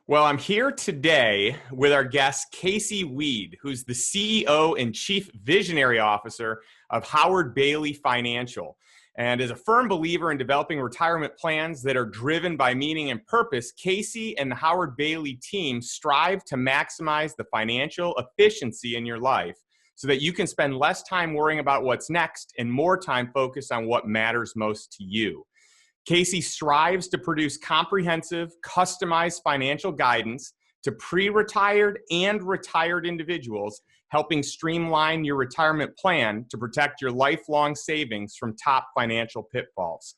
Well, I'm here today with our guest, Casey Weade, who's the CEO and Chief Visionary Officer of Howard Bailey Financial, and is a firm believer in developing retirement plans that are driven by meaning and purpose. Casey and the Howard Bailey team strive to maximize the financial efficiency in your life so that you can spend less time worrying about what's next and more time focused on what matters most to you. Casey strives to produce comprehensive, customized financial guidance to pre-retired and retired individuals, helping streamline your retirement plan to protect your lifelong savings from top financial pitfalls.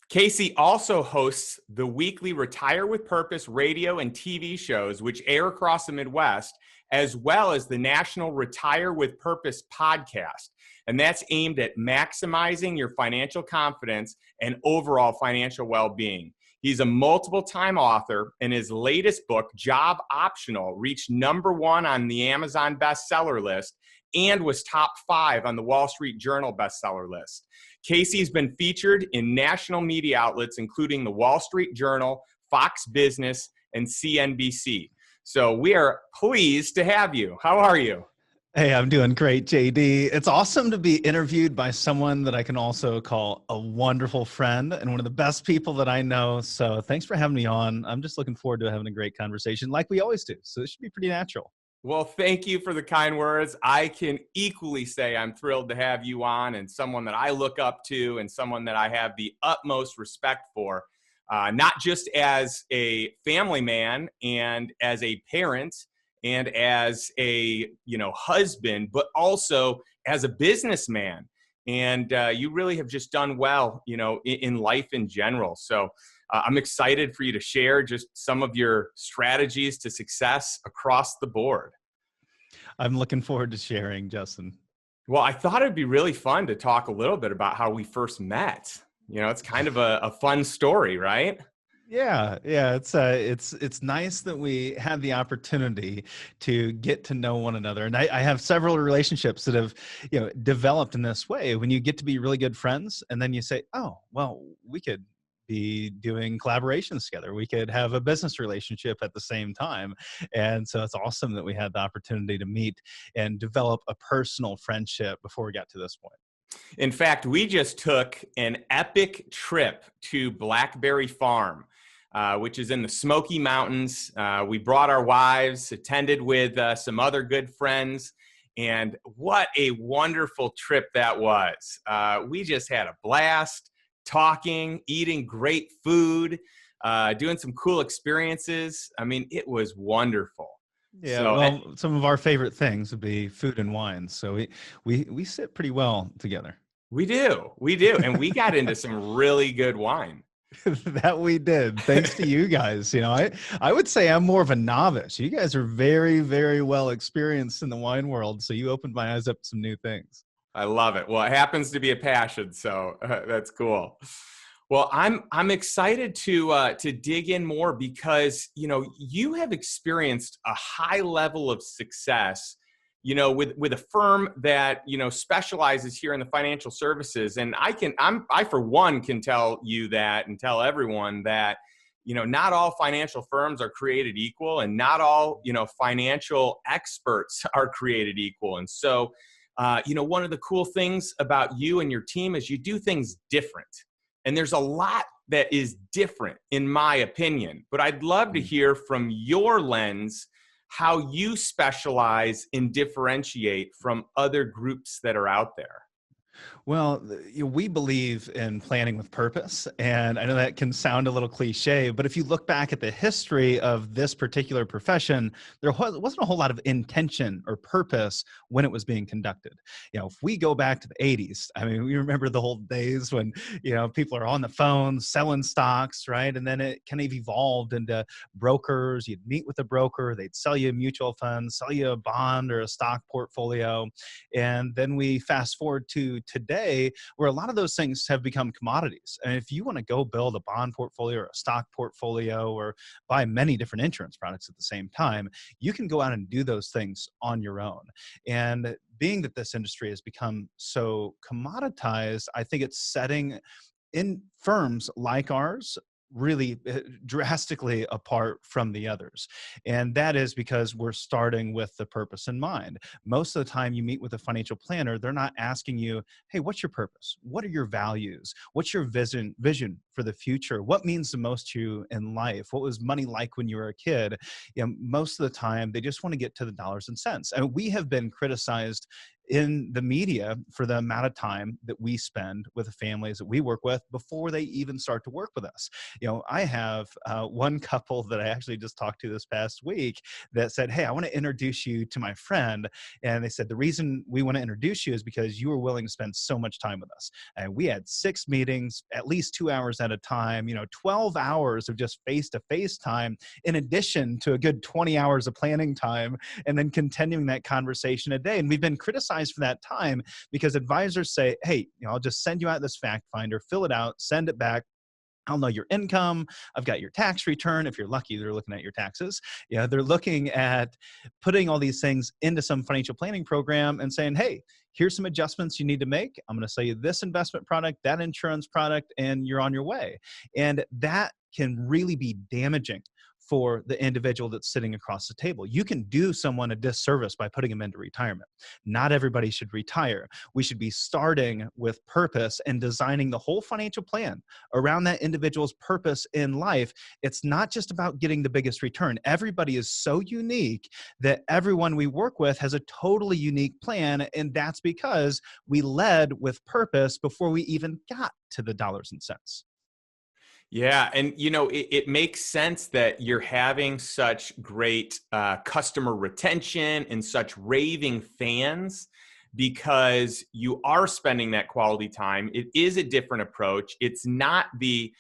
Casey also hosts the weekly Retire with Purpose radio and TV shows, which air across the Midwest, as well as the national Retire with Purpose podcast. And that's aimed at maximizing your financial confidence and overall financial well-being. He's a multiple-time author, and his latest book, Job Optional, reached #1 on the Amazon bestseller list and was top 5 on the Wall Street Journal bestseller list. Casey's been featured in national media outlets, including the Wall Street Journal, Fox Business, and CNBC. So we are pleased to have you. How are you? Hey, I'm doing great, JD. It's awesome to be interviewed by someone that I can also call a wonderful friend and one of the best people that I know. So thanks for having me on. I'm just looking forward to having a great conversation like we always do. So it should be pretty natural. Well, thank you for the kind words. I can equally say I'm thrilled to have you on, and someone that I look up to and someone that I have the utmost respect for, not just as a family man and as a parent and as a husband, but also as a businessman. And you really have just done well, in life in general. So I'm excited for you to share just some of your strategies to success across the board. I'm looking forward to sharing, Justin. Well, I thought it'd be really fun to talk a little bit about how we first met. It's kind of a fun story, right? Yeah. It's nice that we had the opportunity to get to know one another. And I have several relationships that have, developed in this way. When you get to be really good friends and then you say, oh, well, we could be doing collaborations together. We could have a business relationship at the same time. And so it's awesome that we had the opportunity to meet and develop a personal friendship before we got to this point. In fact, we just took an epic trip to Blackberry Farm, which is in the Smoky Mountains. We brought our wives, attended with some other good friends, and what a wonderful trip that was. We just had a blast talking, eating great food, doing some cool experiences. I mean, it was wonderful. Yeah, so, some of our favorite things would be food and wine. So we sit pretty well together. We do. And we got into some really good wine. That we did. Thanks to you guys. I would say I'm more of a novice. You guys are very, very well experienced in the wine world. So you opened my eyes up to some new things. I love it. Well, it happens to be a passion. So that's cool. Well, I'm excited to dig in more because, you have experienced a high level of success, with a firm that, specializes here in the financial services. And I for one can tell you that and tell everyone that, not all financial firms are created equal, and not all, financial experts are created equal. And so, one of the cool things about you and your team is you do things different. And there's a lot that is different, in my opinion. But I'd love to hear from your lens how you specialize and differentiate from other groups that are out there. Well, we believe in planning with purpose, and I know that can sound a little cliche, but if you look back at the history of this particular profession, there wasn't a whole lot of intention or purpose when it was being conducted. If we go back to the 80s, I mean, we remember the old days when, people are on the phone selling stocks, right? And then it kind of evolved into brokers. You'd meet with a broker, they'd sell you a mutual fund, sell you a bond or a stock portfolio. And then we fast forward to today, where a lot of those things have become commodities. And if you want to go build a bond portfolio or a stock portfolio or buy many different insurance products at the same time, you can go out and do those things on your own. And being that this industry has become so commoditized, I think it's setting in firms like ours really drastically apart from the others. And that is because we're starting with the purpose in mind. Most of the time you meet with a financial planner, they're not asking you, hey, what's your purpose? What are your values? What's your vision for the future? What means the most to you in life? What was money like when you were a kid? You know, most of the time they just want to get to the dollars and cents. And we have been criticized in the media for the amount of time that we spend with the families that we work with before they even start to work with us. You know, I have one couple that I actually just talked to this past week that said, hey, I want to introduce you to my friend. And they said, the reason we want to introduce you is because you were willing to spend so much time with us. And we had 6 meetings, at least 2 hours at a time, 12 hours of just face-to-face time, in addition to a good 20 hours of planning time, and then continuing that conversation a day. And we've been criticized for that time because advisors say, hey, I'll just send you out this fact finder, fill it out, send it back. I'll know your income. I've got your tax return. If you're lucky, they're looking at your taxes. Yeah, they're looking at putting all these things into some financial planning program and saying, hey, here's some adjustments you need to make. I'm going to sell you this investment product, that insurance product, and you're on your way. And that can really be damaging for the individual that's sitting across the table. You can do someone a disservice by putting them into retirement. Not everybody should retire. We should be starting with purpose and designing the whole financial plan around that individual's purpose in life. It's not just about getting the biggest return. Everybody is so unique that everyone we work with has a totally unique plan, and that's because we led with purpose before we even got to the dollars and cents. Yeah, and it makes sense that you're having such great customer retention and such raving fans because you are spending that quality time. It is a different approach. It's not the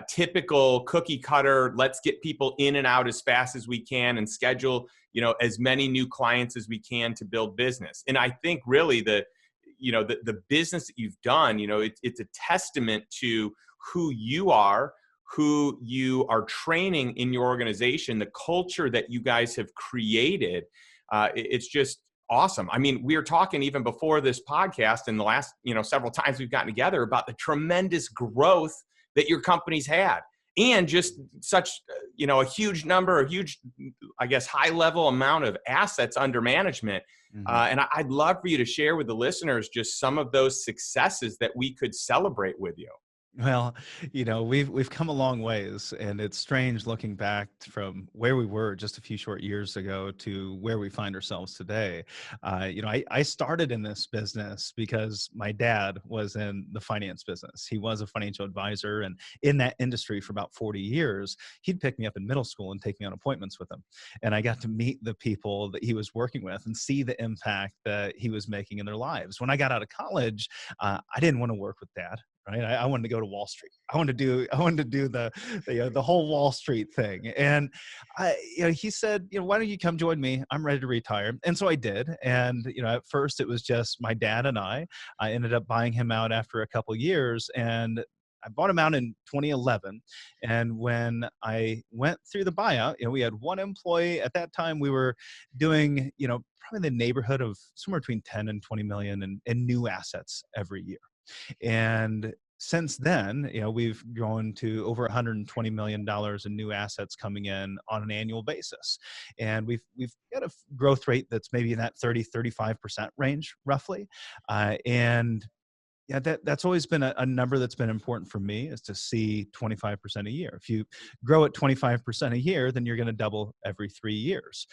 typical cookie cutter, let's get people in and out as fast as we can and schedule, as many new clients as we can to build business. And I think really the business that you've done, it's a testament to who you are training in your organization, the culture that you guys have created. It's just awesome. I mean, we were talking even before this podcast and the last, several times we've gotten together about the tremendous growth that your company's had and just such, a huge number, a huge, I guess, high level amount of assets under management. Mm-hmm. And I'd love for you to share with the listeners just some of those successes that we could celebrate with you. Well, we've come a long ways, and it's strange looking back from where we were just a few short years ago to where we find ourselves today. I started in this business because my dad was in the finance business. He was a financial advisor, and in that industry for about 40 years, he'd pick me up in middle school and take me on appointments with him. And I got to meet the people that he was working with and see the impact that he was making in their lives. When I got out of college, I didn't want to work with dad. Right. I wanted to go to Wall Street. I wanted to do the whole Wall Street thing. And he said, why don't you come join me? I'm ready to retire. And so I did. And, at first it was just my dad and I ended up buying him out after a couple of years, and I bought him out in 2011. And when I went through the buyout, we had one employee at that time. We were doing, probably the neighborhood of somewhere between 10 and 20 million in new assets every year. And since then, we've grown to over $120 million in new assets coming in on an annual basis. And we've got a growth rate that's maybe in that 35% range, roughly. And yeah, that's always been a number that's been important for me, is to see 25% a year. If you grow at 25% a year, then you're going to double every 3 years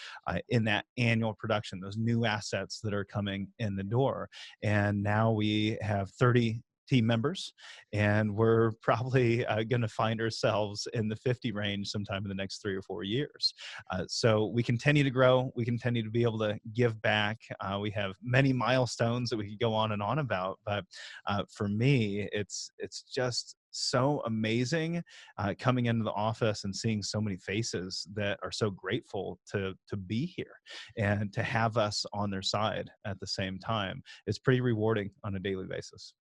in that annual production, those new assets that are coming in the door. And now we have 30 team members, and we're probably going to find ourselves in the 50 range sometime in the next 3 or 4 years. So we continue to grow. We continue to be able to give back. We have many milestones that we could go on and on about, but for me, it's just so amazing coming into the office and seeing so many faces that are so grateful to be here and to have us on their side at the same time. It's pretty rewarding on a daily basis.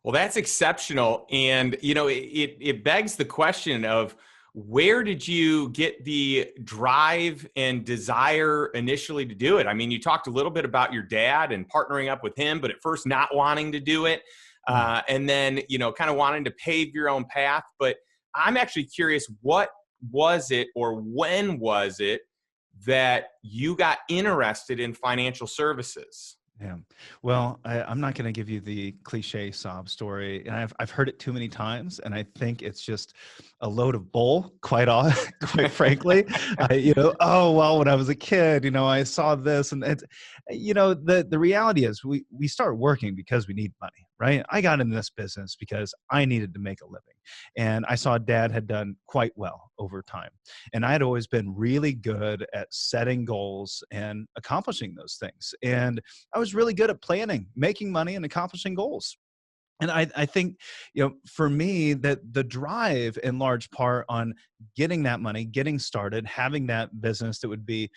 Well, that's exceptional. And, it begs the question of, where did you get the drive and desire initially to do it? I mean, you talked a little bit about your dad and partnering up with him, but at first not wanting to do it. And then, kind of wanting to pave your own path. But I'm actually curious, what was it or when was it that you got interested in financial services? Yeah. Well, I'm not going to give you the cliche sob story, and I've heard it too many times, and I think it's just a load of bull. Quite frankly, oh well, when I was a kid, I saw this, and it's, the reality is we start working because we need money, right? I got in this business because I needed to make a living, and I saw Dad had done quite well over time, and I had always been really good at setting goals and accomplishing those things, and I was really good at planning, making money, and accomplishing goals. And I think, for me, that the drive in large part on getting that money, getting started, having that business that would be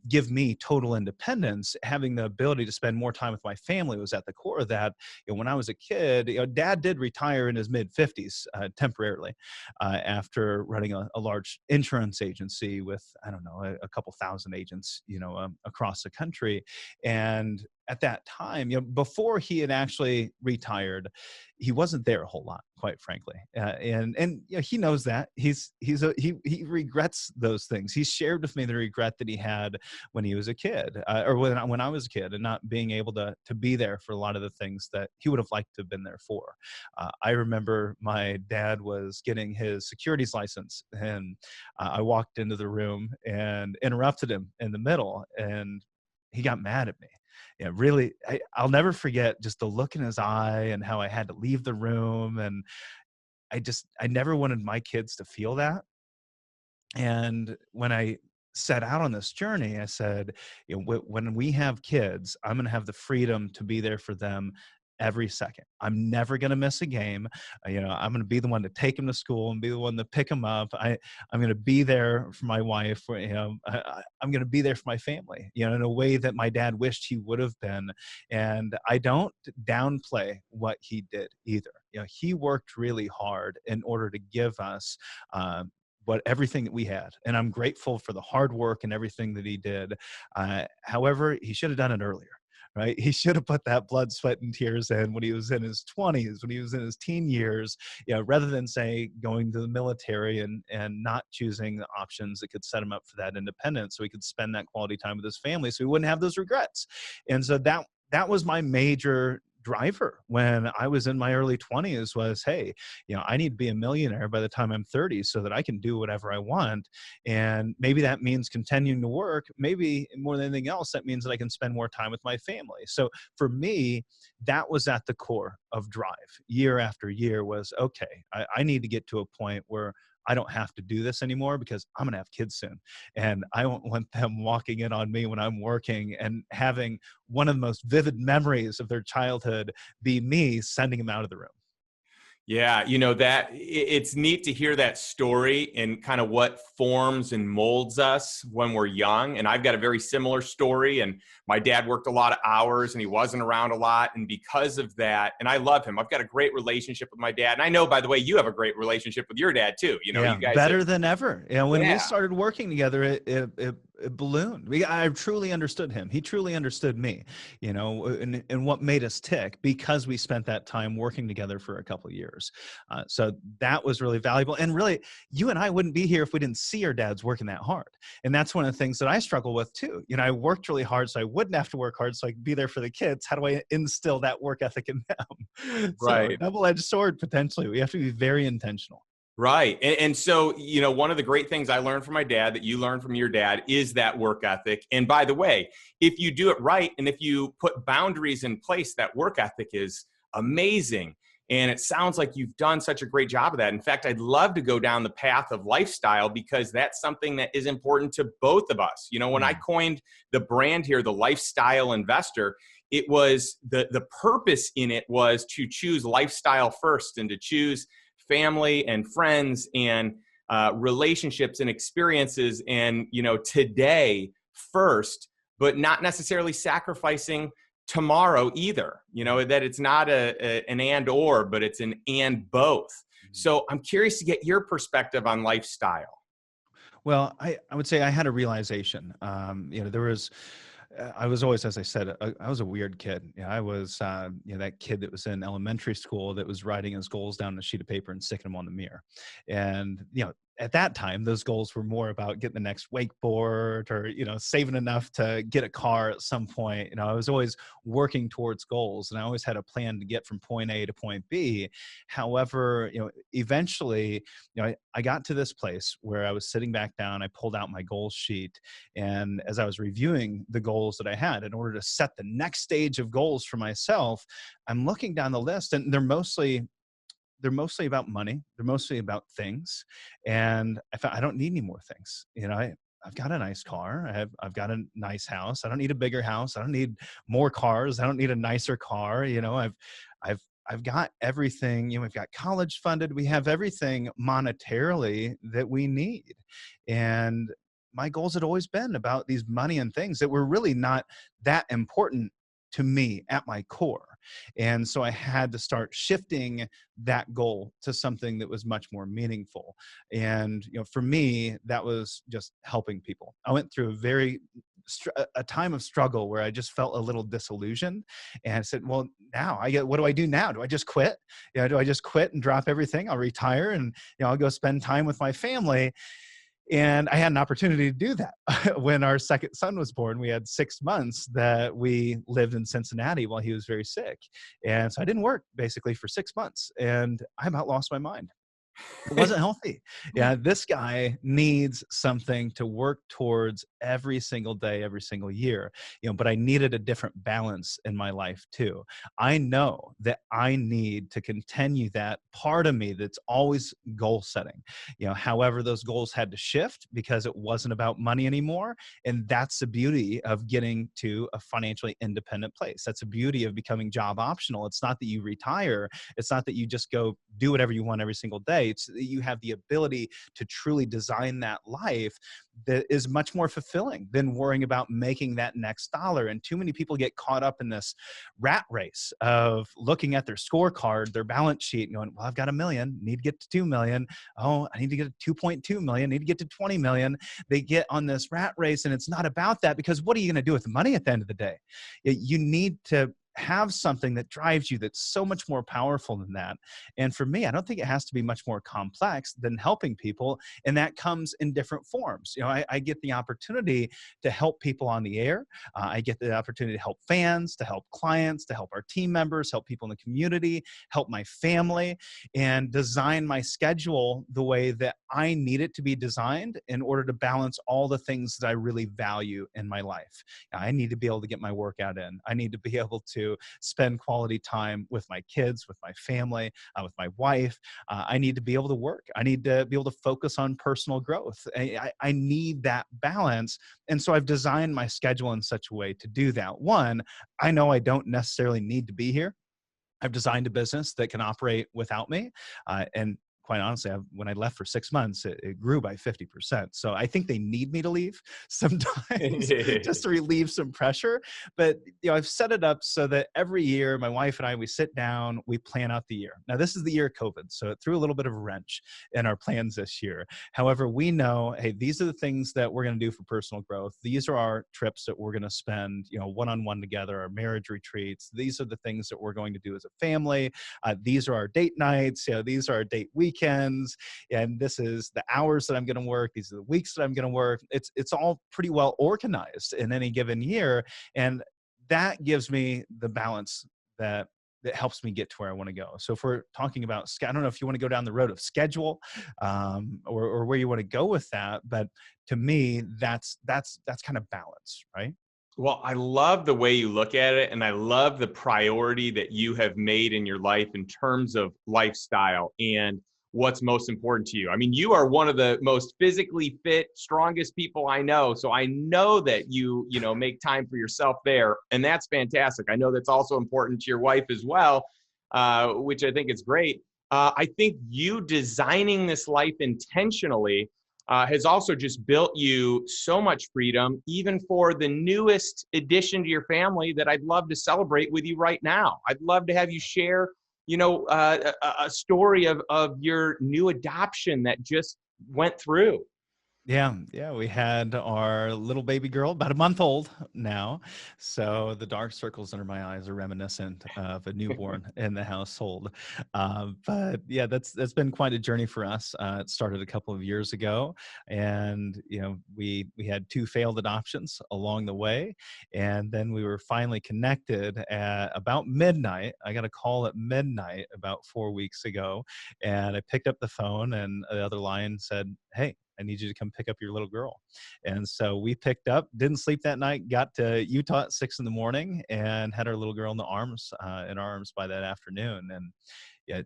give me total independence, having the ability to spend more time with my family was at the core of that. When I was a kid, Dad did retire in his mid-50s temporarily after running a large insurance agency with, I don't know, a couple thousand agents, across the country. And at that time, before he had actually retired, he wasn't there a whole lot, quite frankly, and he knows that he regrets those things. He shared with me the regret that he had when he was a kid, or when I was a kid, and not being able to be there for a lot of the things that he would have liked to have been there for. I remember my dad was getting his securities license, and I walked into the room and interrupted him in the middle, and he got mad at me. Yeah, really, I'll never forget just the look in his eye and how I had to leave the room. And I never wanted my kids to feel that. And when I set out on this journey, I said, when we have kids, I'm going to have the freedom to be there for them every second. I'm never going to miss a game. I'm going to be the one to take them to school and be the one to pick them up. I'm going to be there for my wife. I'm going to be there for my family, in a way that my dad wished he would have been. And I don't downplay what he did either. He worked really hard in order to give us everything that we had. And I'm grateful for the hard work and everything that he did. However, he should have done it earlier. Right? He should have put that blood, sweat, and tears in when he was in his 20s, when he was in his teen years, rather than say going to the military and not choosing the options that could set him up for that independence, so he could spend that quality time with his family, so he wouldn't have those regrets. And so that was my major driver when I was in my early 20s was, hey, I need to be a millionaire by the time I'm 30 so that I can do whatever I want. And maybe that means continuing to work. Maybe more than anything else, that means that I can spend more time with my family. So for me, that was at the core of drive year after year was, okay, I need to get to a point where I don't have to do this anymore because I'm going to have kids soon. And I don't want them walking in on me when I'm working and having one of the most vivid memories of their childhood be me sending them out of the room. Yeah, that it's neat to hear that story and kind of what forms and molds us when we're young. And I've got a very similar story. And my dad worked a lot of hours and he wasn't around a lot. And because of that, and I love him, I've got a great relationship with my dad. And I know, by the way, you have a great relationship with your dad too. You guys better than ever. When we Yeah. started working together, it ballooned. I truly understood him. He truly understood me, and what made us tick because we spent that time working together for a couple of years. So that was really valuable. And really, you and I wouldn't be here if we didn't see our dads working that hard. And that's one of the things that I struggle with too. I worked really hard so I wouldn't have to work hard so I could be there for the kids. How do I instill that work ethic in them? Right. So double-edged sword, potentially. We have to be very intentional. Right. And so, one of the great things I learned from my dad that you learned from your dad is that work ethic. And by the way, if you do it right and if you put boundaries in place, that work ethic is amazing. And it sounds like you've done such a great job of that. In fact, I'd love to go down the path of lifestyle because that's something that is important to both of us. When I coined the brand here, the lifestyle investor, it was the purpose in it was to choose lifestyle first and to choose family and friends and relationships and experiences and, today first, but not necessarily sacrificing tomorrow either, that it's not an and or, but it's an and both. So I'm curious to get your perspective on lifestyle. Well, I would say I had a realization, there was I was always, as I said, I was a weird kid. Yeah, I was, that kid that was in elementary school that was writing his goals down on a sheet of paper and sticking them on the mirror. And, at that time, those goals were more about getting the next wakeboard or, saving enough to get a car at some point. I was always working towards goals, and I always had a plan to get from point A to point B. However, eventually, I got to this place where I was sitting back down, I pulled out my goals sheet, and as I was reviewing the goals that I had in order to set the next stage of goals for myself, I'm looking down the list, and they're mostly about money. They're mostly about things. And I thought, I don't need any more things. I've got a nice car. I've got a nice house. I don't need a bigger house. I don't need more cars. I don't need a nicer car. I've got everything. We've got college funded. We have everything monetarily that we need. And my goals had always been about these money and things that were really not that important to me at my core. And so I had to start shifting that goal to something that was much more meaningful. And, for me, that was just helping people. I went through a time of struggle where I just felt a little disillusioned, and I said, well, now what do I do now? Do I just quit? Do I just quit and drop everything? I'll retire and, I'll go spend time with my family. And I had an opportunity to do that when our second son was born. We had 6 months that we lived in Cincinnati while he was very sick. And so I didn't work basically for 6 months, and I about lost my mind. It wasn't healthy. Yeah, this guy needs something to work towards every single day, every single year. But I needed a different balance in my life too. I know that I need to continue that part of me that's always goal setting. However, those goals had to shift because it wasn't about money anymore. And that's the beauty of getting to a financially independent place. That's the beauty of becoming job optional. It's not that you retire. It's not that you just go do whatever you want every single day. It's that you have the ability to truly design that life that is much more fulfilling than worrying about making that next dollar. And too many people get caught up in this rat race of looking at their scorecard, their balance sheet, and going, well, I've got $1 million, need to get to 2 million. Oh, I need to get to 2.2 million, need to get to 20 million. They get on this rat race, and it's not about that, because what are you going to do with the money at the end of the day? You need to have something that drives you that's so much more powerful than that. And for me, I don't think it has to be much more complex than helping people. And that comes in different forms. I get the opportunity to help people on the air. I get the opportunity to help fans, to help clients, to help our team members, help people in the community, help my family, and design my schedule the way that I need it to be designed in order to balance all the things that I really value in my life. I need to be able to get my workout in. I need to be able to spend quality time with my kids, with my family, with my wife. I need to be able to work. I need to be able to focus on personal growth. I need that balance. And so I've designed my schedule in such a way to do that. One, I know I don't necessarily need to be here. I've designed a business that can operate without me. And quite honestly, when I left for 6 months, it grew by 50%. So I think they need me to leave sometimes just to relieve some pressure. But I've set it up so that every year, my wife and I, we sit down, we plan out the year. Now, this is the year of COVID, so it threw a little bit of a wrench in our plans this year. However, we know, hey, these are the things that we're going to do for personal growth. These are our trips that we're going to spend, one-on-one together, our marriage retreats. These are the things that we're going to do as a family. These are our date nights. These are our date weekends. And this is the hours that I'm going to work. These are the weeks that I'm going to work. It's all pretty well organized in any given year. And that gives me the balance that helps me get to where I want to go. So if we're talking about, I don't know if you want to go down the road of schedule or where you want to go with that. But to me, that's kind of balance, right? Well, I love the way you look at it, and I love the priority that you have made in your life in terms of lifestyle and what's most important to you. I mean, you are one of the most physically fit, strongest people I know. So I know that you make time for yourself there, and that's fantastic. I know that's also important to your wife as well, which I think is great. I think you designing this life intentionally has also just built you so much freedom, even for the newest addition to your family that I'd love to celebrate with you right now. I'd love to have you share, a story of your new adoption that just went through. Yeah, we had our little baby girl, about a month old now. So the dark circles under my eyes are reminiscent of a newborn in the household. But yeah, that's been quite a journey for us. It started a couple of years ago, and we had two failed adoptions along the way, and then we were finally connected at about midnight. I got a call at midnight about 4 weeks ago, and I picked up the phone, and the other line said, "Hey, I need you to come pick up your little girl." And so we picked up, didn't sleep that night, got to Utah at 6 in the morning, and had our little girl in our arms by that afternoon. And yeah,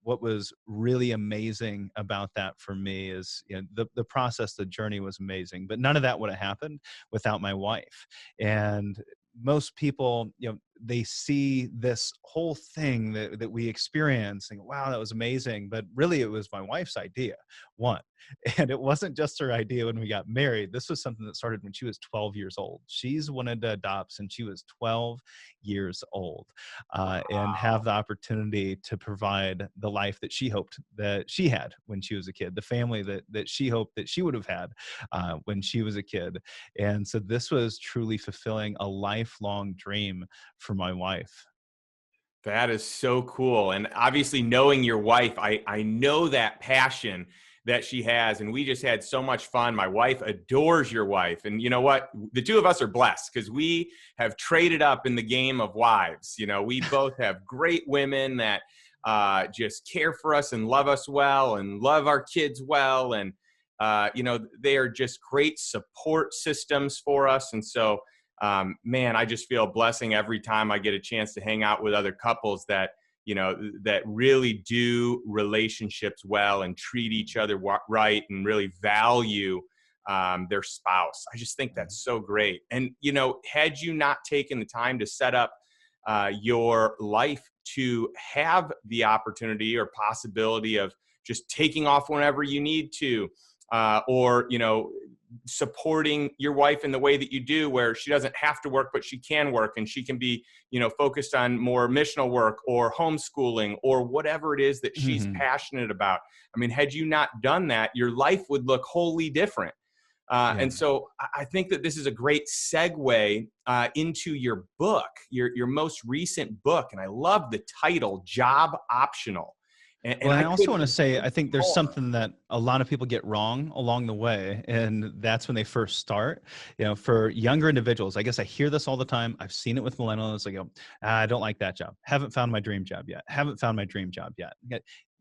what was really amazing about that for me is, the process, the journey was amazing, but none of that would have happened without my wife. And most people, they see this whole thing that we experience and go, wow, that was amazing. But really, it was my wife's idea, one. And it wasn't just her idea when we got married. This was something that started when she was 12 years old. She's wanted to adopt since she was 12 years old, and have the opportunity to provide the life that she hoped that she had when she was a kid, the family that she hoped that she would have had when she was a kid. And so this was truly fulfilling a lifelong dream for my wife. That is so cool. And obviously, knowing your wife, I know that passion that she has. And we just had so much fun. My wife adores your wife. And you know what? The two of us are blessed because we have traded up in the game of wives. We both have great women that just care for us and love us well and love our kids well. And, they are just great support systems for us. And so, man, I just feel a blessing every time I get a chance to hang out with other couples that, that really do relationships well and treat each other right and really value their spouse. I just think that's so great. And, had you not taken the time to set up your life to have the opportunity or possibility of just taking off whenever you need to, or, supporting your wife in the way that you do, where she doesn't have to work, but she can work and she can be, focused on more missional work or homeschooling or whatever it is that she's Mhm. passionate about. I mean, had you not done that, your life would look wholly different. Yeah. And so I think that this is a great segue into your book, your most recent book. And I love the title, Job Optional. And Well, and I I also couldn't want to say, agree I think there's more. something that a lot of people get wrong along the way, and that's when they first start. For younger individuals, I guess I hear this all the time. I've seen it with millennials. I go, I don't like that job. Haven't found my dream job yet. Haven't found my dream job yet.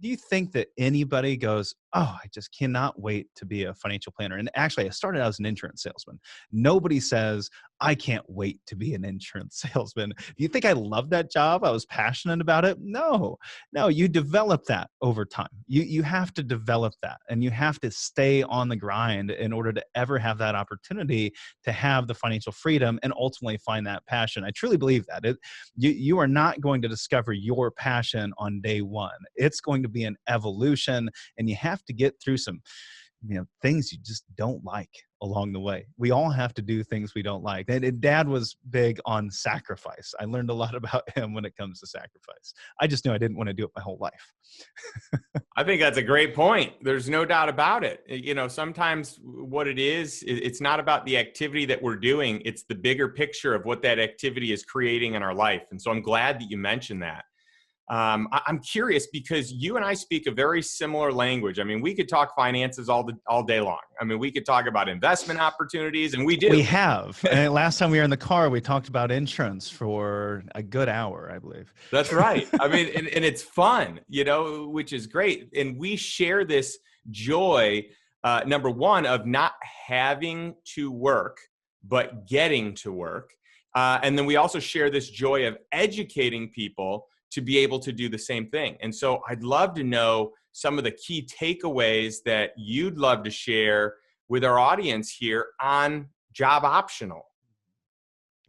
Do you think that anybody goes, oh, I just cannot wait to be a financial planner? And actually, I started out as an insurance salesman. Nobody says, I can't wait to be an insurance salesman. Do you think I love that job? I was passionate about it? No, you develop that over time. You have to develop that, and you have to stay on the grind in order to ever have that opportunity to have the financial freedom and ultimately find that passion. I truly believe that you are not going to discover your passion on day one. It's going to be an evolution, and you have to get through some things you just don't like along the way. We all have to do things we don't like. And dad was big on sacrifice. I learned a lot about him when it comes to sacrifice. I just knew I didn't want to do it my whole life. I think that's a great point. There's no doubt about it. Sometimes what it is, it's not about the activity that we're doing. It's the bigger picture of what that activity is creating in our life. And so I'm glad that you mentioned that. I'm curious because you and I speak a very similar language. I mean, we could talk finances all day long. I mean, we could talk about investment opportunities, and we We do. have. And last time we were in the car, we talked about insurance for a good hour, I believe. That's right. I mean, and it's fun, which is great. And we share this joy, number one, of not having to work, but getting to work. And then we also share this joy of educating people to be able to do the same thing. And so I'd love to know some of the key takeaways that you'd love to share with our audience here on Job Optional.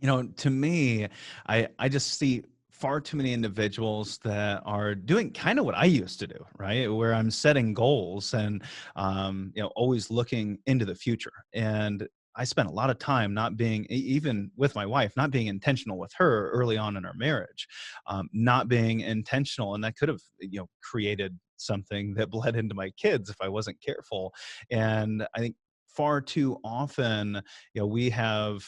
To me, I just see far too many individuals that are doing kind of what I used to do, right? Where I'm setting goals and always looking into the future. And I spent a lot of time not being, even with my wife, not being intentional with her early on in our marriage, not being intentional, and that could have created something that bled into my kids if I wasn't careful. And I think far too often, we have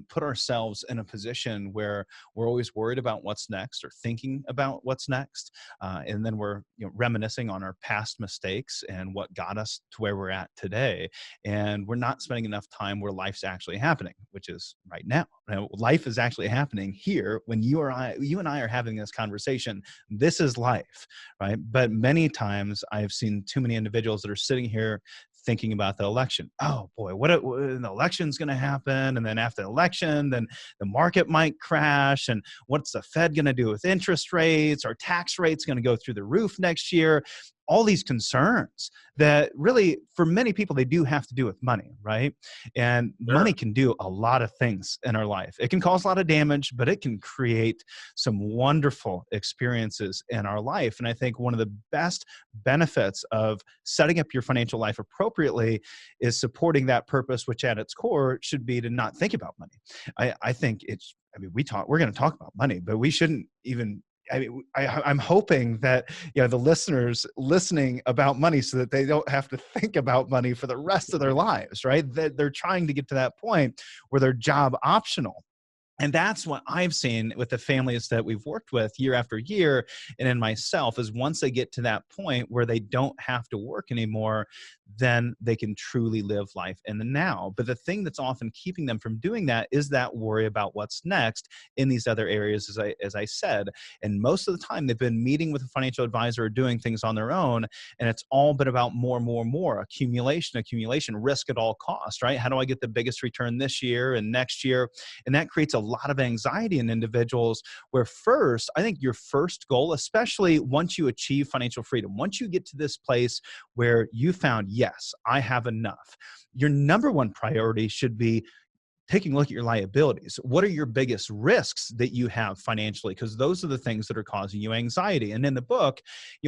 put ourselves in a position where we're always worried about what's next or thinking about what's next. And then we're reminiscing on our past mistakes and what got us to where we're at today. And we're not spending enough time where life's actually happening, which is right now. Life is actually happening here when you and I are having this conversation. This is life, right? But many times I've seen too many individuals that are sitting here thinking about the election. Oh boy, what the election's going to happen, and then after the election, then the market might crash, and what's the Fed going to do with interest rates? Our tax rates going to go through the roof next year? All these concerns that really, for many people, they do have to do with money, right? And money Sure. can do a lot of things in our life. It can cause a lot of damage, but it can create some wonderful experiences in our life. And I think one of the best benefits of setting up your financial life appropriately is supporting that purpose, which at its core should be to not think about money. I think we're going to talk about money, but we shouldn't even. I'm hoping that the listeners listening about money so that they don't have to think about money for the rest of their lives, right? That they're trying to get to that point where they're job optional. And that's what I've seen with the families that we've worked with year after year, and in myself, is once they get to that point where they don't have to work anymore, then they can truly live life in the now. But the thing that's often keeping them from doing that is that worry about what's next in these other areas, as I said. And most of the time, they've been meeting with a financial advisor or doing things on their own, and it's all been about more, accumulation, risk at all costs, right? How do I get the biggest return this year and next year? And that creates a lot of anxiety in individuals, where first, I think your first goal, especially once you achieve financial freedom, once you get to this place where you found, yes, I have enough, your number one priority should be taking a look at your liabilities. What are your biggest risks that you have financially? Because those are the things that are causing you anxiety. And in the book,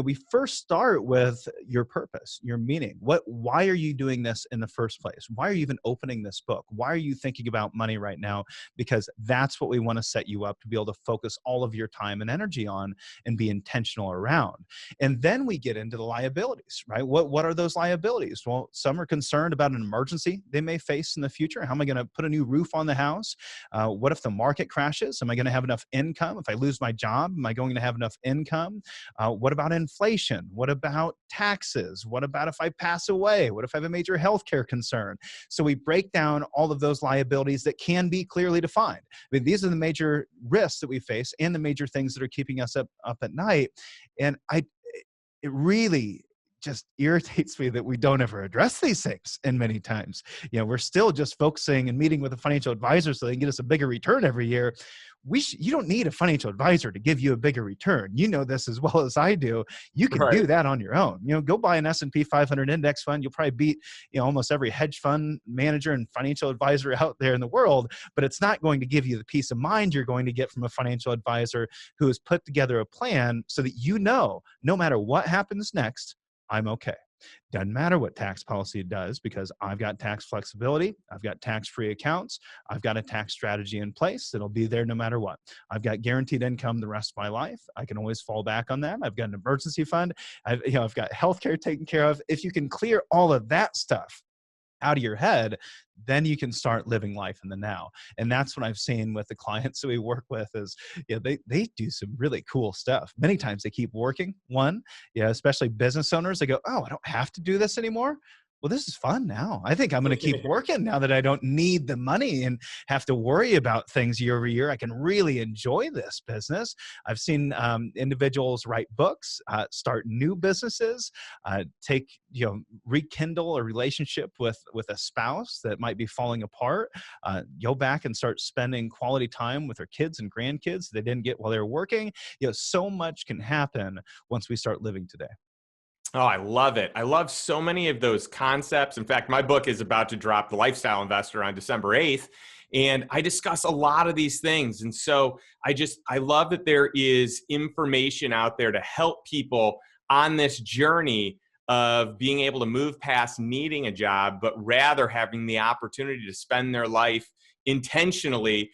we first start with your purpose, your meaning. Why are you doing this in the first place? Why are you even opening this book? Why are you thinking about money right now? Because that's what we want to set you up to be able to focus all of your time and energy on and be intentional around. And then we get into the liabilities, right? What are those liabilities? Well, some are concerned about an emergency they may face in the future. How am I going to put a new roof on the house? What if the market crashes? Am I going to have enough income? If I lose my job, am I going to have enough income? What about inflation? What about taxes? What about if I pass away? What if I have a major healthcare concern? So we break down all of those liabilities that can be clearly defined. I mean, these are the major risks that we face and the major things that are keeping us up at night. And it really just irritates me that we don't ever address these things. And many times, we're still just focusing and meeting with a financial advisor so they can get us a bigger return every year. You don't need a financial advisor to give you a bigger return. You know this as well as I do. You can Right. do that on your own. Go buy an S&P 500 index fund. You'll probably beat almost every hedge fund manager and financial advisor out there in the world, but it's not going to give you the peace of mind you're going to get from a financial advisor who has put together a plan so that no matter what happens next, I'm okay. Doesn't matter what tax policy does, because I've got tax flexibility. I've got tax-free accounts. I've got a tax strategy in place that'll be there no matter what. I've got guaranteed income the rest of my life. I can always fall back on that. I've got an emergency fund. I've got healthcare taken care of. If you can clear all of that stuff out of your head, then you can start living life in the now. And that's what I've seen with the clients that we work with is, they do some really cool stuff. Many times they keep working. Especially business owners, they go, oh, I don't have to do this anymore. Well, this is fun now. I think I'm going to keep working now that I don't need the money and have to worry about things year over year. I can really enjoy this business. I've seen individuals write books, start new businesses, rekindle a relationship with a spouse that might be falling apart, go back and start spending quality time with their kids and grandkids they didn't get while they were working. So much can happen once we start living today. Oh, I love it. I love so many of those concepts. In fact, my book is about to drop, The Lifestyle Investor, on December 8th. And I discuss a lot of these things. And so I love that there is information out there to help people on this journey of being able to move past needing a job, but rather having the opportunity to spend their life intentionally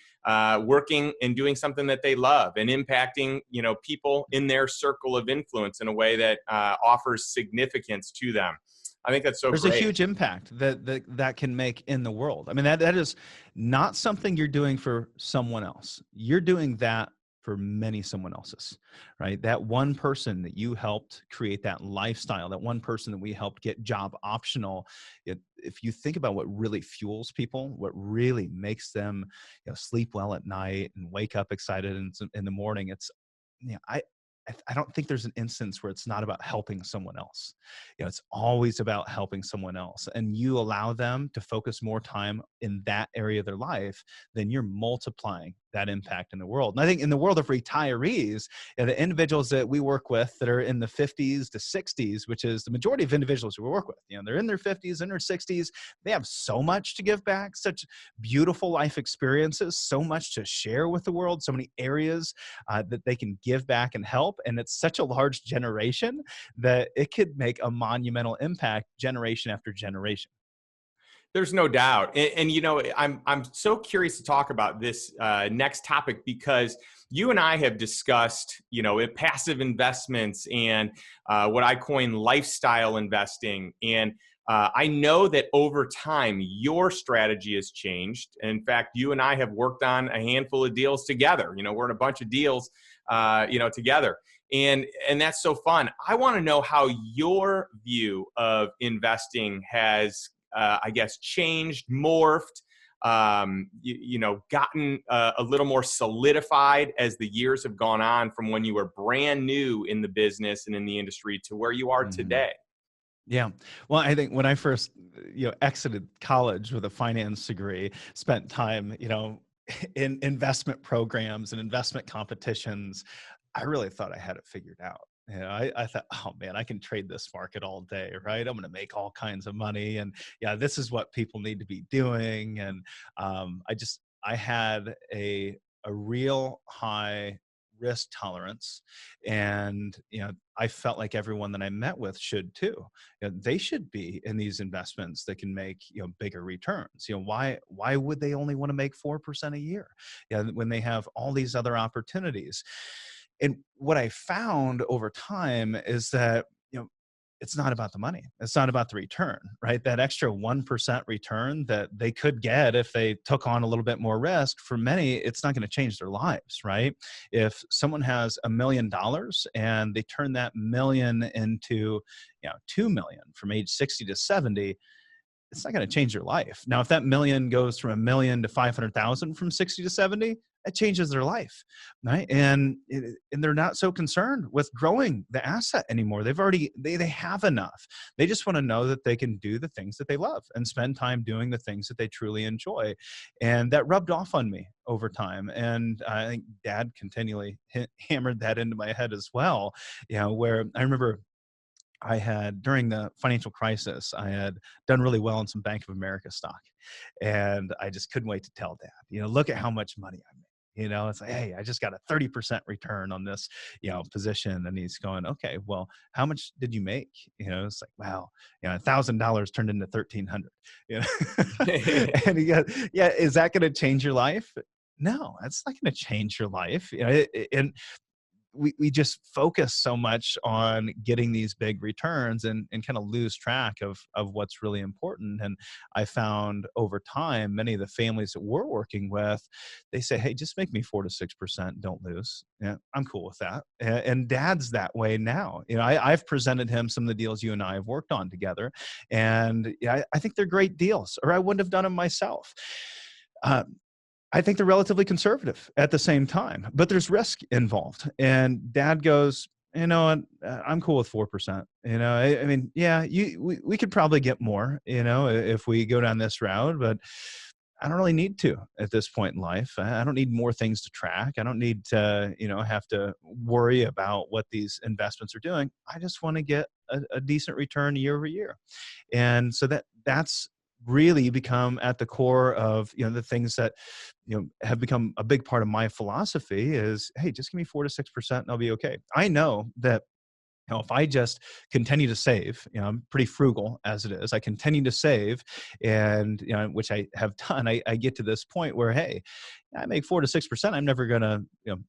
working and doing something that they love and impacting, people in their circle of influence in a way that offers significance to them. I think that's so There's a great. huge impact that can make in the world. I mean, that is not something you're doing for someone else. You're doing that for many someone else's, right? That one person that you helped create that lifestyle, that one person that we helped get job optional. If you think about what really fuels people, what really makes them, sleep well at night and wake up excited in the morning, it's, I don't think there's an instance where it's not about helping someone else. It's always about helping someone else, and you allow them to focus more time in that area of their life, then you're multiplying that impact in the world. And I think in the world of retirees, the individuals that we work with that are in the 50s to 60s, which is the majority of individuals we work with, they're in their 50s, in their 60s, they have so much to give back, such beautiful life experiences, so much to share with the world, so many areas that they can give back and help. And it's such a large generation that it could make a monumental impact generation after generation. There's no doubt. I'm so curious to talk about this next topic because you and I have discussed, passive investments and what I coin lifestyle investing. And I know that over time, your strategy has changed. In fact, you and I have worked on a handful of deals together. We're in a bunch of deals, together. And that's so fun. I want to know how your view of investing has I guess, changed, morphed, gotten a little more solidified as the years have gone on from when you were brand new in the business and in the industry to where you are Mhm. today? Yeah. Well, I think when I first, exited college with a finance degree, spent time, in investment programs and investment competitions, I really thought I had it figured out. I thought, oh man, I can trade this market all day, right? I'm going to make all kinds of money. And yeah, this is what people need to be doing. And I had a real high risk tolerance. And, I felt like everyone that I met with should too. They should be in these investments that can make, bigger returns. Why would they only want to make 4% a year? When they have all these other opportunities. And what I found over time is that, it's not about the money. It's not about the return, right? That extra 1% return that they could get if they took on a little bit more risk, for many, it's not going to change their lives, right? If someone has $1 million and they turn that million into, 2 million from age 60 to 70, it's not going to change your life. Now, if that million goes from a million to 500,000 from 60 to 70, it changes their life, right? And they're not so concerned with growing the asset anymore. They have enough. They just want to know that they can do the things that they love and spend time doing the things that they truly enjoy. And that rubbed off on me over time. And I think Dad continually hammered that into my head as well. Where I remember I had, during the financial crisis, I had done really well in some Bank of America stock. And I just couldn't wait to tell Dad, look at how much money I made. It's like, hey, I just got a 30% return on this, position. And he's going, okay, well, how much did you make? It's like, wow, $1,000 turned into 1,300. You know, and he goes, yeah, is that going to change your life? No, that's not going to change your life. And we just focus so much on getting these big returns and kind of lose track of what's really important. And I found over time, many of the families that we're working with, they say, hey, just make me 4 to 6%, don't lose. Yeah, I'm cool with that. And Dad's that way now. I've presented him some of the deals you and I have worked on together, and yeah, I think they're great deals, or I wouldn't have done them myself. I think they're relatively conservative at the same time, but there's risk involved. And Dad goes, I'm cool with 4%. I mean, yeah, we could probably get more, if we go down this route, but I don't really need to at this point in life. I don't need more things to track. I don't need to, have to worry about what these investments are doing. I just want to get a decent return year over year. And so that's really become at the core of, the things that, have become a big part of my philosophy is, hey, just give me 4 to 6% and I'll be okay. I know that, if I just continue to save, I'm pretty frugal as it is. I continue to save, and which I have done. I get to this point where, hey, I make 4 to 6%. I'm never gonna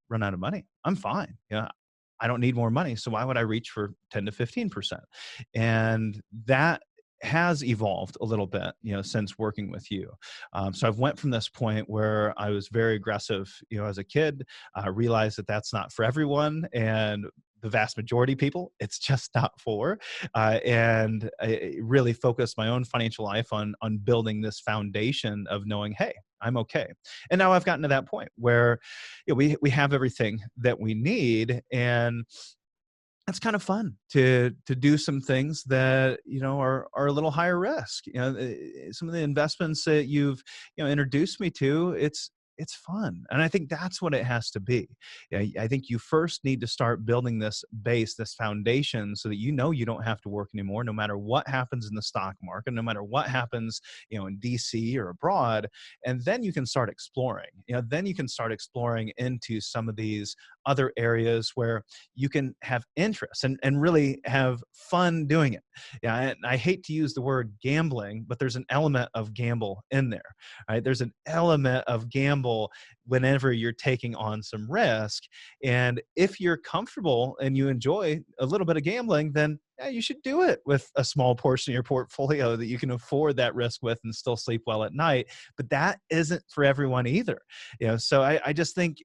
run out of money. I'm fine. I don't need more money. So why would I reach for 10 to 15%? And that has evolved a little bit, since working with you. So I've went from this point where I was very aggressive, as a kid, realized that that's not for everyone. And the vast majority of people, it's just not for. And I really focused my own financial life on building this foundation of knowing, hey, I'm okay. And now I've gotten to that point where we have everything that we need, and it's kind of fun to do some things that are a little higher risk. Some of the investments that you've introduced me to, it's fun, and I think that's what it has to be. I think you first need to start building this base, this foundation, so that you don't have to work anymore, no matter what happens in the stock market, no matter what happens in DC or abroad. And then you can start exploring. Then you can start exploring into some of these other areas where you can have interest and really have fun doing it. Yeah, and I hate to use the word gambling, but there's an element of gamble in there, right? There's an element of gamble whenever you're taking on some risk. And if you're comfortable and you enjoy a little bit of gambling, then yeah, you should do it with a small portion of your portfolio that you can afford that risk with and still sleep well at night. But that isn't for everyone either. So I just think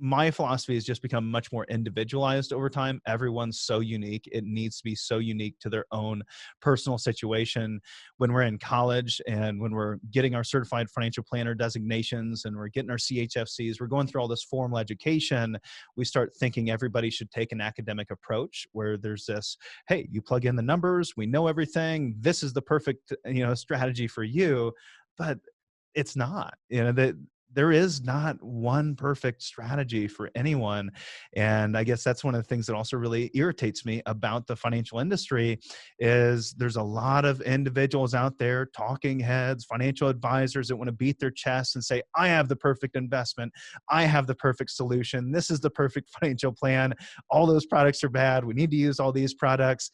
my philosophy has just become much more individualized over time. Everyone's so unique. It needs to be so unique to their own personal situation. When we're in college and when we're getting our certified financial planner designations and we're getting our CHFCs, we're going through all this formal education. We start thinking everybody should take an academic approach where there's this, hey, you plug in the numbers, we know everything. This is the perfect, strategy for you. But it's not, that there is not one perfect strategy for anyone. And I guess that's one of the things that also really irritates me about the financial industry is there's a lot of individuals out there, talking heads, financial advisors that want to beat their chests and say, I have the perfect investment. I have the perfect solution. This is the perfect financial plan. All those products are bad. We need to use all these products.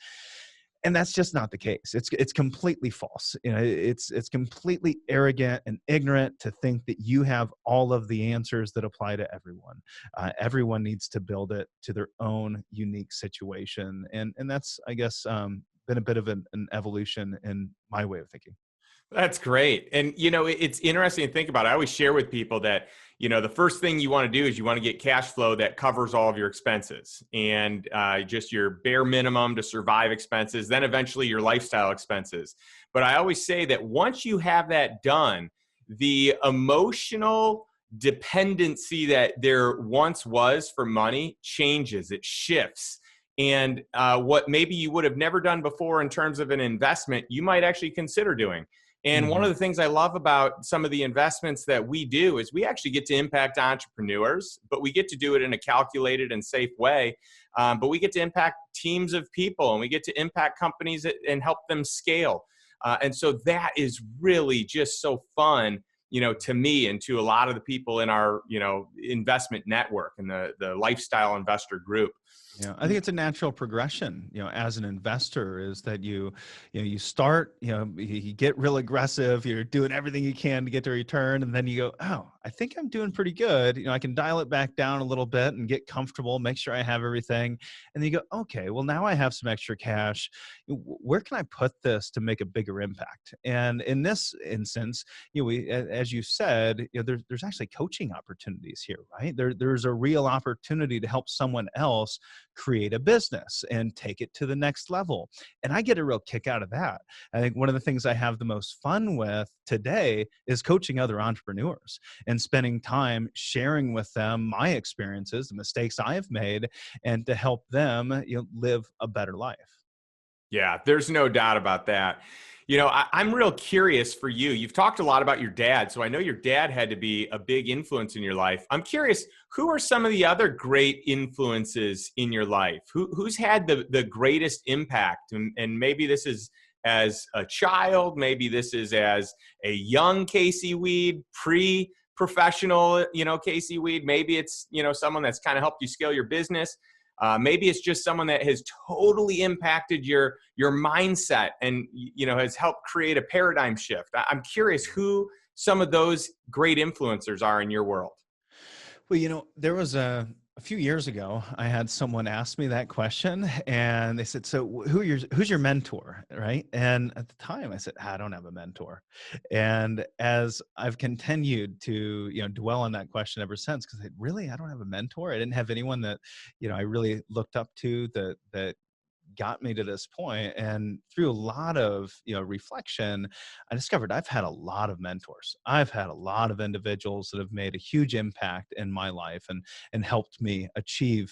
And that's just not the case. It's completely false. It's completely arrogant and ignorant to think that you have all of the answers that apply to everyone. Everyone needs to build it to their own unique situation, and that's, I guess, been a bit of an evolution in my way of thinking. That's great. And, it's interesting to think about. I always share with people that, the first thing you want to do is you want to get cash flow that covers all of your expenses and just your bare minimum to survive expenses, then eventually your lifestyle expenses. But I always say that once you have that done, the emotional dependency that there once was for money changes, it shifts. And what maybe you would have never done before in terms of an investment, you might actually consider doing. And one of the things I love about some of the investments that we do is we actually get to impact entrepreneurs, but we get to do it in a calculated and safe way. But we get to impact teams of people, and we get to impact companies and help them scale. And so that is really just so fun, to me and to a lot of the people in our, investment network and the lifestyle investor group. Yeah, I think it's a natural progression, as an investor, is that you start, you get real aggressive, you're doing everything you can to get to return. And then you go, oh, I think I'm doing pretty good. I can dial it back down a little bit and get comfortable, make sure I have everything. And then you go, okay, well, now I have some extra cash. Where can I put this to make a bigger impact? And in this instance, as you said, there's actually coaching opportunities here, right? There's a real opportunity to help someone else create a business and take it to the next level. And I get a real kick out of that. I think one of the things I have the most fun with today is coaching other entrepreneurs and spending time sharing with them my experiences, the mistakes I've made, and to help them live a better life. Yeah, there's no doubt about that. I'm real curious for you. You've talked a lot about your dad, so I know your dad had to be a big influence in your life. I'm curious, who are some of the other great influences in your life? Who's had the greatest impact? And maybe this is as a child, maybe this is as a young Casey Weade, pre-professional, Casey Weade. Maybe it's, someone that's kind of helped you scale your business. Maybe it's just someone that has totally impacted your mindset and has helped create a paradigm shift. I'm curious who some of those great influencers are in your world. Well, there was A few years ago, I had someone ask me that question, and they said, "So, who's your mentor?" Right? And at the time, I said, "I don't have a mentor." And as I've continued to, dwell on that question ever since, because really, I don't have a mentor. I didn't have anyone that, I really looked up to, that got me to this point. And through a lot of reflection, I discovered I've had a lot of mentors. I've had a lot of individuals that have made a huge impact in my life, and helped me achieve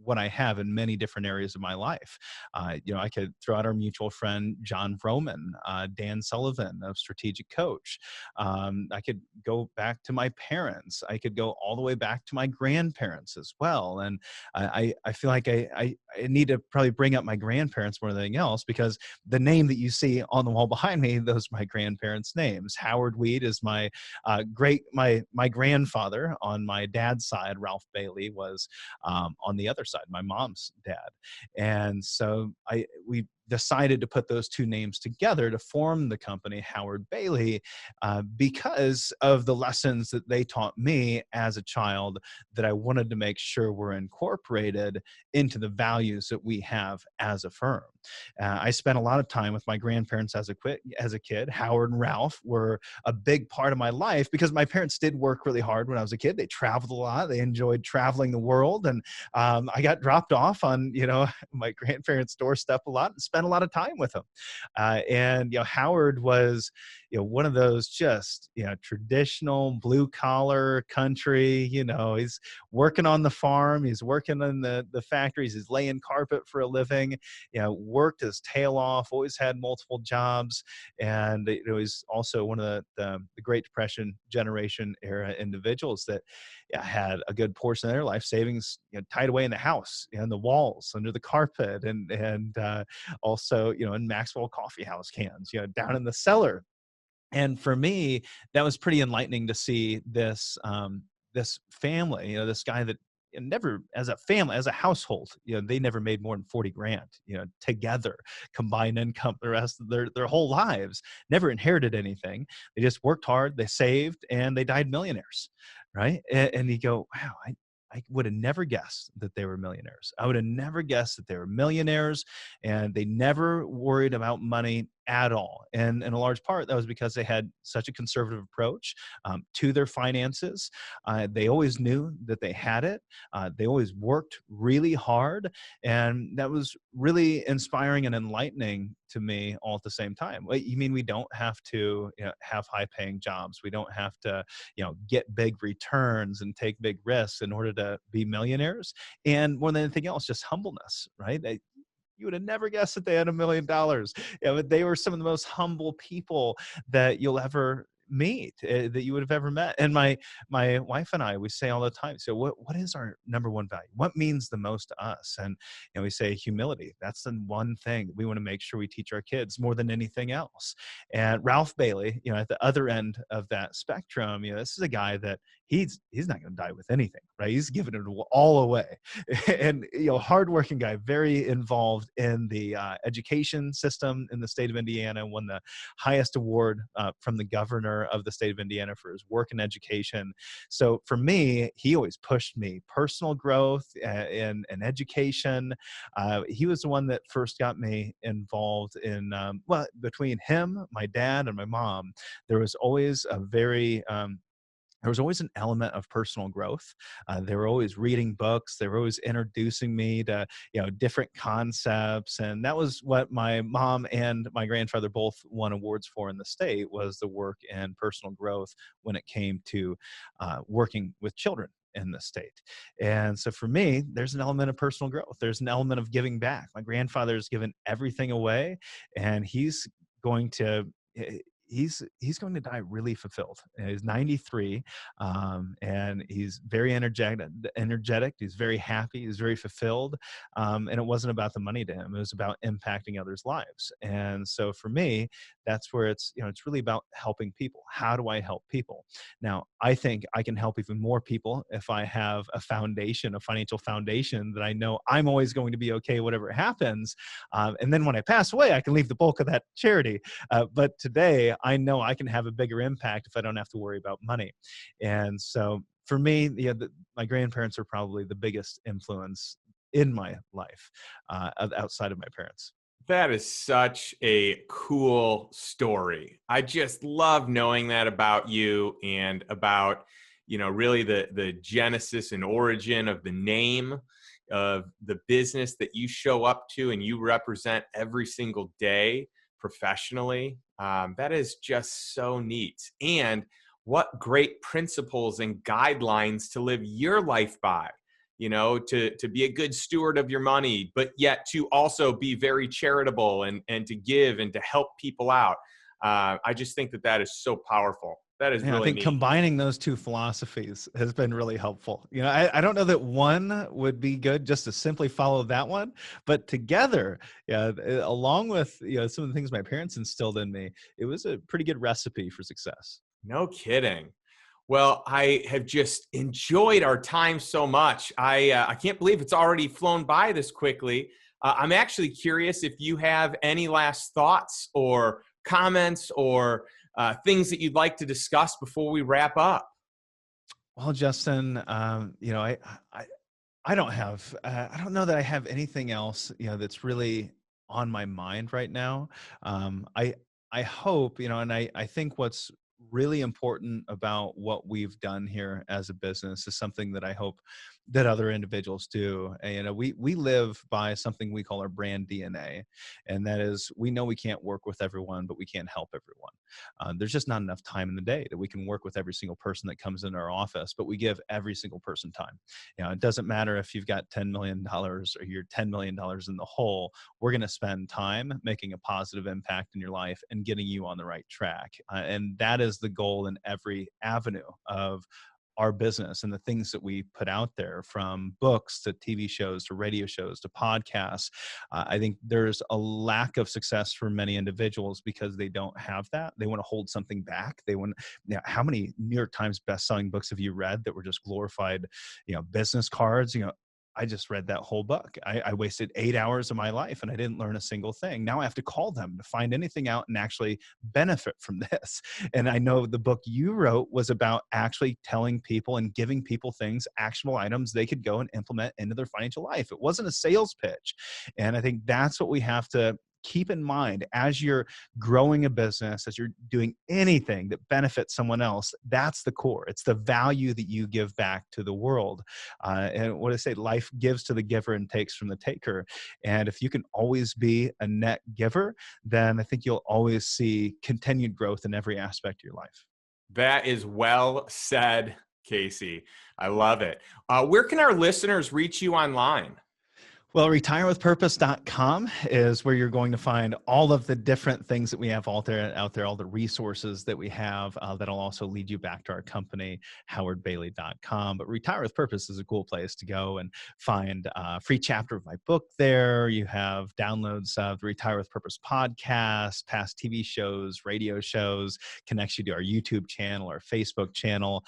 what I have in many different areas of my life. I could throw out our mutual friend John Vroman, Dan Sullivan of Strategic Coach. I could go back to my parents. I could go all the way back to my grandparents as well. And I feel like I need to probably bring up my grandparents more than anything else, because the name that you see on the wall behind me, those are my grandparents' names. Howard Weade is my grandfather on my dad's side. Ralph Bailey was on the other side, my mom's dad. And so we decided to put those two names together to form the company Howard Bailey, because of the lessons that they taught me as a child that I wanted to make sure were incorporated into the values that we have as a firm. I spent a lot of time with my grandparents as a kid. Howard and Ralph were a big part of my life because my parents did work really hard when I was a kid. They traveled a lot. They enjoyed traveling the world. And I got dropped off on, my grandparents' doorstep a lot and spent a lot of time with them. And Howard was, one of those just, traditional blue collar country, he's working on the farm. He's working in the factories. He's laying carpet for a living, worked his tail off, always had multiple jobs. And he's also one of the Great Depression generation era individuals that had a good portion of their life savings tied away in the house, in the walls, under the carpet, and also in Maxwell coffee house cans, down in the cellar. And for me, that was pretty enlightening to see this family, this guy that never, as a family, as a household, they never made more than 40 grand, together, combined income the rest of their whole lives, never inherited anything. They just worked hard, they saved, and they died millionaires. Right. And you go, wow, I would have never guessed that they were millionaires. I would have never guessed that they were millionaires, and they never worried about money at all. And in a large part, that was because they had such a conservative approach to their finances. They always knew that they had it. They always worked really hard. And that was really inspiring and enlightening to me all at the same time. You mean we don't have to have high paying jobs? We don't have to get big returns and take big risks in order to be millionaires? And more than anything else, just humbleness, right? You would have never guessed that they had $1 million. But they were some of the most humble people that you'll ever meet, that you would have ever met. And my wife and I, we say all the time, so what is our number one value? What means the most to us? And we say humility. That's the one thing we want to make sure we teach our kids more than anything else. And Ralph Bailey, at the other end of that spectrum, this is a guy that he's not going to die with anything, right? He's giving it all away. And hardworking guy, very involved in the education system in the state of Indiana. Won the highest award from the governor of the state of Indiana for his work in education. So for me, he always pushed me personal growth and education. He was the one that first got me involved in between him, my dad, and my mom, there was always there was always an element of personal growth. They were always reading books. They were always introducing me to, different concepts. And that was what my mom and my grandfather both won awards for in the state, was the work in personal growth when it came to working with children in the state. And so for me, there's an element of personal growth. There's an element of giving back. My grandfather's given everything away, and he's going to he's going to die really fulfilled. He's 93, and he's very energetic. He's very happy. He's very fulfilled. And it wasn't about the money to him. It was about impacting others' lives. And so for me, that's where it's really about helping people. How do I help people? Now, I think I can help even more people if I have a financial foundation that I know I'm always going to be okay, whatever happens. And then when I pass away, I can leave the bulk of that charity. But today, I know I can have a bigger impact if I don't have to worry about money. And so for me, my grandparents are probably the biggest influence in my life, outside of my parents. That is such a cool story. I just love knowing that about you and about, really the genesis and origin of the name of the business that you show up to and you represent every single day professionally. That is just so neat. And what great principles and guidelines to live your life by, to be a good steward of your money, but yet to also be very charitable and to give and to help people out. I just think that is so powerful. That is Yeah, I really think neat. combining those two philosophies has been really helpful. I don't know that one would be good just to simply follow that one, but together, yeah, along with some of the things my parents instilled in me, it was a pretty good recipe for success. No kidding. Well, I have just enjoyed our time so much. I can't believe it's already flown by this quickly. I'm actually curious if you have any last thoughts or comments or things that you'd like to discuss before we wrap up. Well, Justin, I don't have, I don't know that I have anything else, that's really on my mind right now. I hope, and I think what's really important about what we've done here as a business is something that I hope that other individuals do. And, we live by something we call our brand DNA. And that is, we know we can't work with everyone, but we can't help everyone. There's just not enough time in the day that we can work with every single person that comes into our office, but we give every single person time. It doesn't matter if you've got $10 million or you're $10 million in the hole. We're going to spend time making a positive impact in your life and getting you on the right track. And that is the goal in every avenue of our business and the things that we put out there, from books to TV shows to radio shows to podcasts. I think there's a lack of success for many individuals because they don't have that. They want to hold something back. They want, how many New York Times best-selling books have you read that were just glorified, business cards? I just read that whole book. I wasted 8 hours of my life and I didn't learn a single thing. Now I have to call them to find anything out and actually benefit from this. And I know the book you wrote was about actually telling people and giving people things, actionable items they could go and implement into their financial life. It wasn't a sales pitch. And I think that's what we have to keep in mind as you're growing a business, as you're doing anything that benefits someone else. That's the core. It's the value that you give back to the world. And what I say, life gives to the giver and takes from the taker. And if you can always be a net giver, then I think you'll always see continued growth in every aspect of your life. That is well said, Casey. I love it. Where can our listeners reach you online? Well, retirewithpurpose.com is where you're going to find all of the different things that we have out there, all the resources that we have that'll also lead you back to our company, howardbailey.com. But Retire with Purpose is a cool place to go and find a free chapter of my book there. You have downloads of the Retire with Purpose podcast, past TV shows, radio shows, connects you to our YouTube channel, our Facebook channel.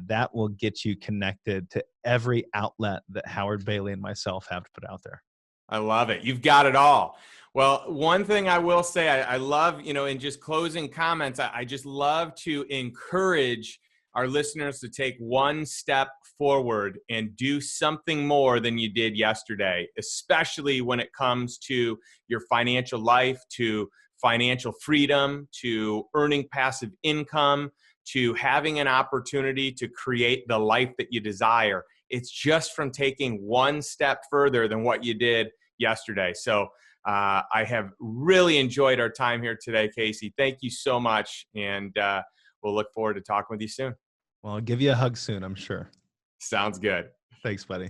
That will get you connected to every outlet that Howard Bailey and myself have to put out there. I love it. You've got it all. Well, one thing I will say, I love, in just closing comments, I just love to encourage our listeners to take one step forward and do something more than you did yesterday, especially when it comes to your financial life, to financial freedom, to earning passive income, to having an opportunity to create the life that you desire. It's just from taking one step further than what you did yesterday. So I have really enjoyed our time here today, Casey. Thank you so much. And we'll look forward to talking with you soon. Well, I'll give you a hug soon, I'm sure. Sounds good. Thanks, buddy.